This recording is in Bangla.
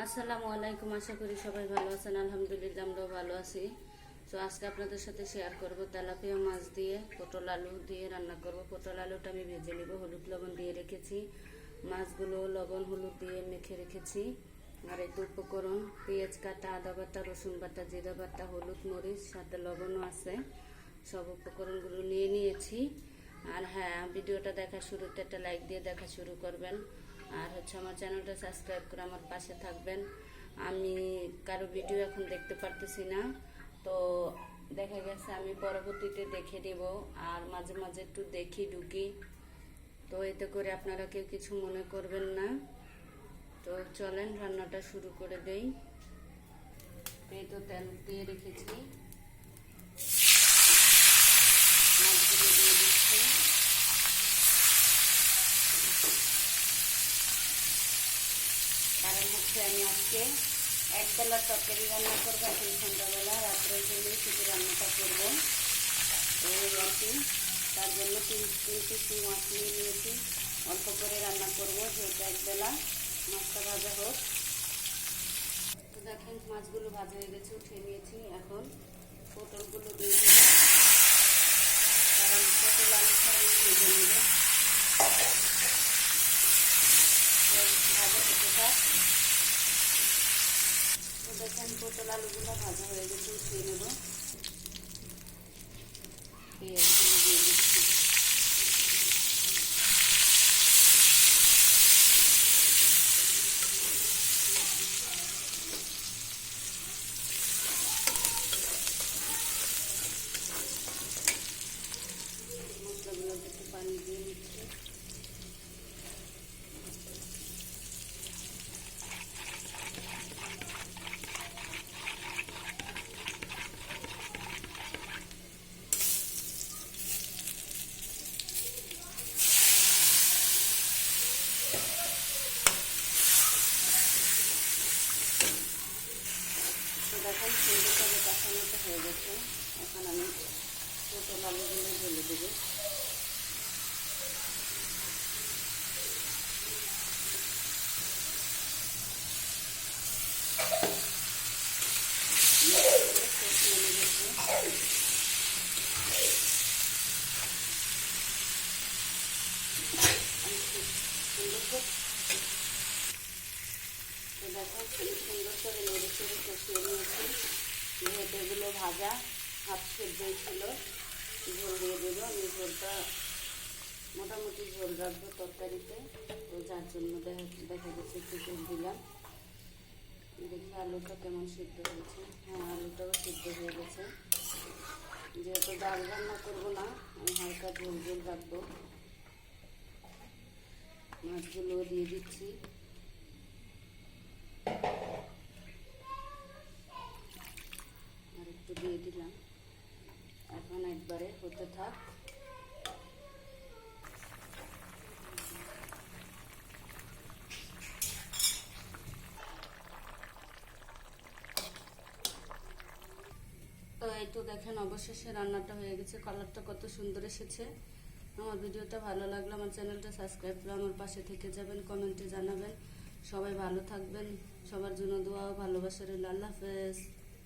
আসসালামু আলাইকুম। আশা করি সবাই ভালো আছেন। আলহামদুলিল্লাহ আমরাও ভালো আছি। তো আজকে আপনাদের সাথে শেয়ার করব তেলাপিয়া মাছ দিয়ে পটল আলু দিয়ে রান্না করব। পটল আলুটা আমি ভেজে নিব, হলুদ লবণ দিয়ে রেখেছি। মাছগুলো লবণ হলুদ দিয়ে মেখে রেখেছি। আর এই তো উপকরণ: পেঁয়াজ কাটা, আদা বাটা, রসুন বাটা, জিরা বাটা, হলুদ মরিচ, সাথে লবণও আছে। সব উপকরণগুলো নিয়ে নিয়েছি। আর হ্যাঁ, ভিডিওটা দেখা শুরুতে একটা লাইক দিয়ে দেখা শুরু করবেন। আর আমার চ্যানেলটা সাবস্ক্রাইব করে আমার পাশে থাকবেন। আমি কারো ভিডিও এখন দেখতে পারতেছি না, তো দেখা গেছে আমি পরবর্তীতে দেখে দেব। আর মাঝে মাঝে একটু দেখি ঢুকি, তো এতে করে আপনারা কেউ কিছু মনে করবেন না। তো চলেন রান্নাটা শুরু করে দেই। এই তো তেল দিয়ে রেখেছি, মাছগুলো দিয়ে দিচ্ছি। কারণ আমি আজকে একবেলা তরকারি রান্না করবো, এখন সন্ধ্যাবেলা রাত্রের জন্য শুধু রান্নাটা করবো। ওই আর কি, তার জন্য তিন পিস মাছ নিয়ে নিয়েছি। অল্প করে রান্না করবো, যেহেতু একবেলা। মাছটা ভাজা হোক। তো দেখেন মাছগুলো ভাজা হয়ে গেছে, উঠিয়ে নিয়েছি। এখন পটলগুলো দিয়ে দিব, কারণ পটল আলুটা আমি ভেজে নেব। ভাজা করতে থাক। দেখেন পটল আলুগুলো ভাজা হয়ে গেছে, উঠিয়ে নেব। পেঁয়াজগুলো দিয়ে দিচ্ছি। মশলাগুলোতে একটু পানি দিয়ে নিচ্ছি। দেখেন সুন্দরভাবে কষানোটা হয়ে গেছে। এখন আমি পটল আলুগুলো ঢেলে দেবো। দেখো খুব সুন্দর করে নেড়ে চেড়ে কষিয়ে নিয়েছি। যেহেতু এগুলো ভাজা হাফ সেদ্ধই ছিল, ঝোল দিয়ে দেবো। আমি ঝোলটা মোটামুটি ঝোল রাখবো তরকারিতে, তো যার জন্য দেখা গেছে একটু ঝোল দিলাম। দেখি আলুটা কেমন সিদ্ধ হয়েছে। হ্যাঁ, আলুটাও সিদ্ধ হয়ে গেছে। যেহেতু ডাল রান্না করবো না, আমি হালকা ঝোল ঝোল রাখবো। মাছগুলো দিয়ে দিচ্ছি। আর একটু দিয়ে দিলাম। এখন একবারে হতে থাক। তো এই তো দেখেন অবশেষে রান্নাটা হয়ে গেছে। কালারটা কত সুন্দর এসেছে। আমার ভিডিওটা ভালো লাগলে আমার চ্যানেলটা সাবস্ক্রাইব করে আমার পাশে থেকে যাবেন, কমেন্টে জানাবেন। সবাই ভালো থাকবেন, সবার জন্য দোয়া ও ভালোবাসা রইল। আল্লাহ হাফেজ।